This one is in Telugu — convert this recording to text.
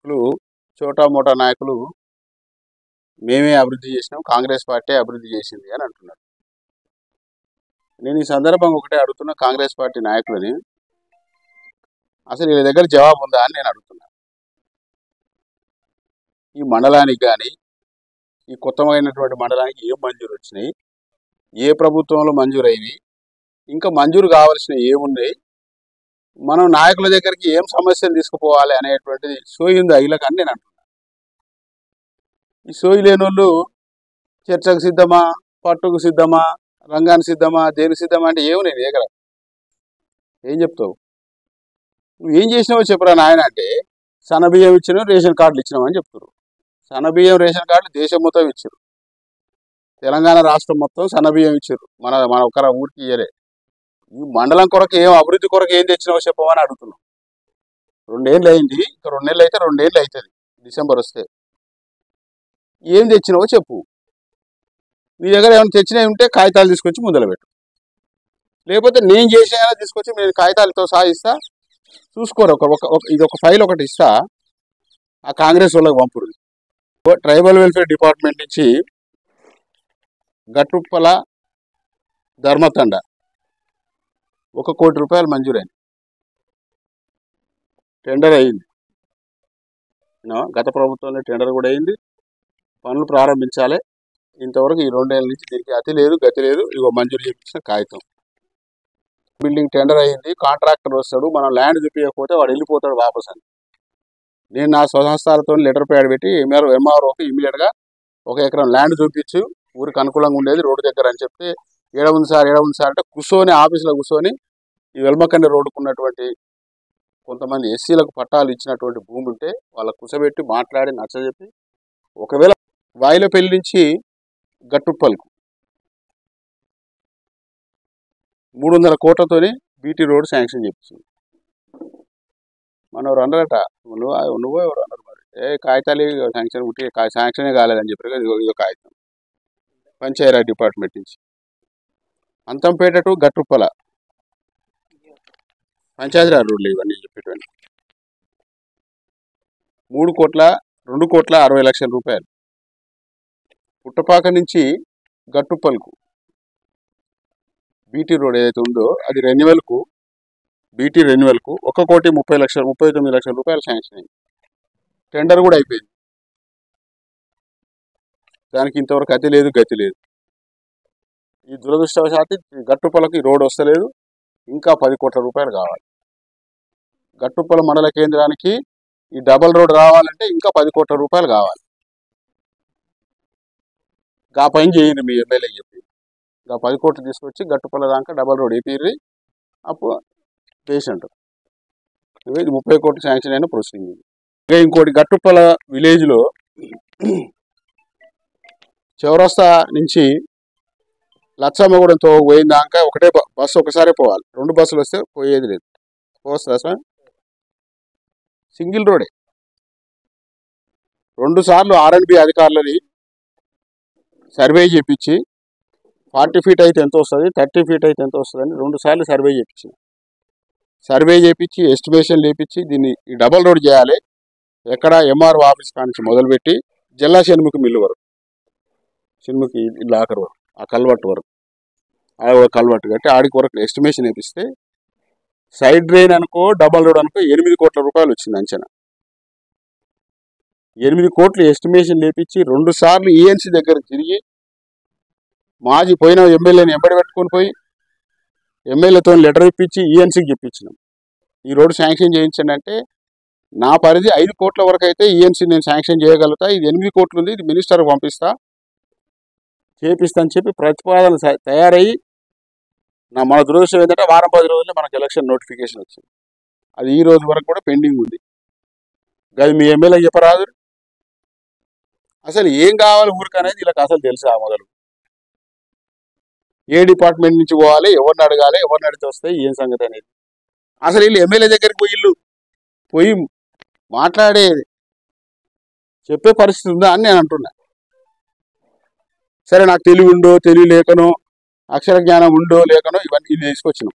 నాయకులు చోటా మోటా నాయకులు మేమే అభివృద్ధి చేసినాం, కాంగ్రెస్ పార్టీ అభివృద్ధి చేసింది అని అంటున్నారు. నేను ఈ సందర్భంగా ఒకటే అడుగుతున్నా కాంగ్రెస్ పార్టీ నాయకులని, అసలు వీళ్ళ దగ్గర జవాబు ఉందా అని నేను అడుగుతున్నా. ఈ మండలానికి కానీ ఈ కొత్తమైనటువంటి మండలానికి ఏం మంజూరు వచ్చినాయి, ఏ ప్రభుత్వంలో మంజూరైనవి, ఇంకా మంజూరు కావాల్సినవి ఏమున్నాయి, మనం నాయకుల దగ్గరికి ఏం సమస్యలు తీసుకుపోవాలి అనేటువంటిది సోయి ఉందా వీళ్ళకి అని నేను అంటున్నా. ఈ సోయి లేని వాళ్ళు చర్చకు సిద్ధమా, పట్టుకు సిద్ధమా, రంగానికి సిద్ధమా, దేనికి సిద్ధమా అంటే ఏమి నేను దగ్గర ఏం చెప్తావు, నువ్వు ఏం చేసినావో చెప్పరా నాయన అంటే సన్నబియ్యం ఇచ్చినావు, రేషన్ కార్డులు ఇచ్చినావు అని చెప్తున్నారు. సన్నబియ్యం రేషన్ కార్డులు దేశం మొత్తం ఇచ్చారు, తెలంగాణ రాష్ట్రం మొత్తం సన్నబియ్యం ఇచ్చారు, మన ఒక్కర ఊరికి ఇయ్యలే. ఈ మండలం కొరకు ఏం అభివృద్ధి కొరకు ఏం తెచ్చినావో చెప్పమని అడుగుతున్నాం. 2 ఏళ్ళు అయింది, ఇంకా 2 నెలలు అయితే 2 ఏళ్ళు అవుతుంది డిసెంబర్ వస్తే. ఏం తెచ్చినావో చెప్పు. నీ దగ్గర ఏమైనా తెచ్చినవి ఉంటే కాగితాలు తీసుకొచ్చి ముందర పెట్టు, లేకపోతే నేను చేసినా తీసుకొచ్చి నేను కాగితాలతో సాగిస్తా, చూసుకోరు. ఇది ఒక ఫైల్ ఒకటి ఇస్తా, ఆ కాంగ్రెస్ వాళ్ళకి పంపుడు. ట్రైబల్ వెల్ఫేర్ డిపార్ట్మెంట్ నుంచి గట్టుప్పల ధర్మతండ 1 కోటి రూపాయలు మంజూరైంది, టెండర్ అయింది. గత ప్రభుత్వంలో టెండర్ కూడా అయింది, పనులు ప్రారంభించాలి. ఇంతవరకు ఈ 2 ఏళ్ళ నుంచి దీనికి అతి లేదు గతి లేదు. ఇగో మంజూరు చేయించిన కాగితం. బిల్డింగ్ టెండర్ అయింది, కాంట్రాక్టర్ వస్తాడు, మనం ల్యాండ్ చూపించకపోతే వాడు వెళ్ళిపోతాడు వాపస్ అని. నేను నా స్వహస్తాలతో లెటర్ ప్యాడ్ పెట్టి ఎంఆర్ఓకి ఇమీడియట్గా 1 ఎకరం ల్యాండ్ చూపించు, ఊరికి అనుకూలంగా ఉండేది రోడ్డు దగ్గర అని చెప్తే, ఏడ ఉంది సార్ అంటే కూర్చొని ఆఫీసులో కూర్చొని ఈ వెల్మకండి రోడ్డుకు ఉన్నటువంటి కొంతమంది ఎస్సీలకు పట్టాలు ఇచ్చినటువంటి భూమి ఉంటే వాళ్ళకు కూర్చోబెట్టి మాట్లాడి నచ్చజెప్పి, ఒకవేళ వాయిలపల్లి నుంచి గట్టుప్పలకు 300 కోట్లతోని బీటీ రోడ్ శాంక్షన్ చేయించింది. మనవరు అన్నారట, నువ్వు ఎవరు అన్నారు మరి, కాగితాలు శాంక్షన్ ఉంటే శాంక్షనే కాలేదని చెప్పారు. ఇదో కాగితం పంచాయతీరాజ్ డిపార్ట్మెంట్ నుంచి. అంతంపేట టు గట్టుప్పల పంచాయతీరాజ్ రోడ్లు ఇవన్నీ చెప్పేటువంటి 2,60,00,000 రూపాయలు. పుట్టపాక నుంచి గట్టుప్పలకు బీటీ రోడ్ ఏదైతే ఉందో అది రెన్యువల్కు, బీటీ రెన్యువల్కు 1,39,00,000 రూపాయలు శాంక్షన్ అయింది. టెండర్ కూడా అయిపోయింది. దానికి ఇంతవరకు అతి లేదు గతి లేదు. ఈ దురదృష్టవశాత్తు గట్టుప్పలకి రోడ్ వస్తలేదు, ఇంకా 10 కోట్ల రూపాయలు కావాలి. గట్టుప్పల మండల కేంద్రానికి ఈ డబల్ రోడ్ రావాలంటే ఇంకా 10 కోట్ల రూపాయలు కావాలి. గా పని చేయండి మీ ఎమ్మెల్యే చెప్పి, ఇంకా 10 కోట్లు తీసుకొచ్చి గట్టుప్పల దాకా డబల్ రోడ్ వేపిర్రి, అప్పుడు పేషెంట్ ఇది 30 కోట్లు శాంక్షన్ అయిన ప్రొసీడింగ్. ఇంకా ఇంకోటి గట్టుప్పల విలేజ్లో చౌరస్తా నుంచి లచ్చమ్మగూడెంతో పోయిన దాకా ఒకటే బస్సు ఒకసారి పోవాలి, 2 బస్సులు వస్తే పోయేది లేదు. పోస్తా సార్ సింగిల్ రోడే. 2 సార్లు R&B అధికారులని సర్వే చేయించి 40 ఫీట్ అయితే ఎంత వస్తుంది, 30 ఫీట్ అయితే ఎంత వస్తుంది అని 2 సార్లు సర్వే చేయించిన. సర్వే చేయించి ఎస్టిమేషన్ లేపించి దీన్ని ఈ డబల్ రోడ్ చేయాలి. ఎక్కడ ఎంఆర్ఓ ఆఫీస్ కానించి మొదలుపెట్టి జిల్లా షణ్ముఖి మిల్లు వరకు, షణ్ముఖి లాకర్ వరకు, ఆ కల్వర్ట్ వరకు, ఆడ కల్వర్ట్ కట్టి ఆడికి వరకు ఎస్టిమేషన్ వేపిస్తే సైడ్ డ్రైన్ అనుకో డబల్ రోడ్ అనుకో 8 కోట్ల రూపాయలు వచ్చింది అంచనా. 8 కోట్లు ఎస్టిమేషన్ లేపించి 2 సార్లు ఈఎన్సీ దగ్గర తిరిగి మాజీ పోయిన ఎమ్మెల్యేని ఎంబడి పెట్టుకొని పోయి ఎమ్మెల్యేతో లెటర్ ఇప్పించి ఈఎన్సీకి చెప్పించినాం, ఈ రోడ్డు శాంక్షన్ చేయించండి అంటే, నా పరిధి 5 కోట్ల వరకు అయితే ఈఎన్సీ నేను శాంక్షన్ చేయగలుగుతా, ఇది 8 కోట్లు ఉంది, ఇది మినిస్టర్కి పంపిస్తా చేపిస్తా అని చెప్పి ప్రతిపాదన తయారయ్యి, మన దురదృష్టం ఏంటంటే వారం 10 రోజుల్లో మనకు ఎలక్షన్ నోటిఫికేషన్ వచ్చింది. అది ఈ రోజు వరకు కూడా పెండింగ్ ఉంది. అది మీ ఎమ్మెల్యే చెప్పరాదు. అసలు ఏం కావాలి ఊరికి అనేది వీళ్ళకి అసలు తెలుసా? మొదలు ఏ డిపార్ట్మెంట్ నుంచి పోవాలి, ఎవరిని అడగాలి, ఎవరిని అడిగితే వస్తాయి, ఏం సంగతి అనేది అసలు వీళ్ళు ఎమ్మెల్యే దగ్గరికి పోయి మాట్లాడే చెప్పే పరిస్థితి ఉందా అని నేను అంటున్నా. సరే నాకు తెలివి ఉందో తెలివి లేకనో, అక్షర జ్ఞానం ఉందో లేకనో ఇవన్నీ తీసుకొచ్చినాం.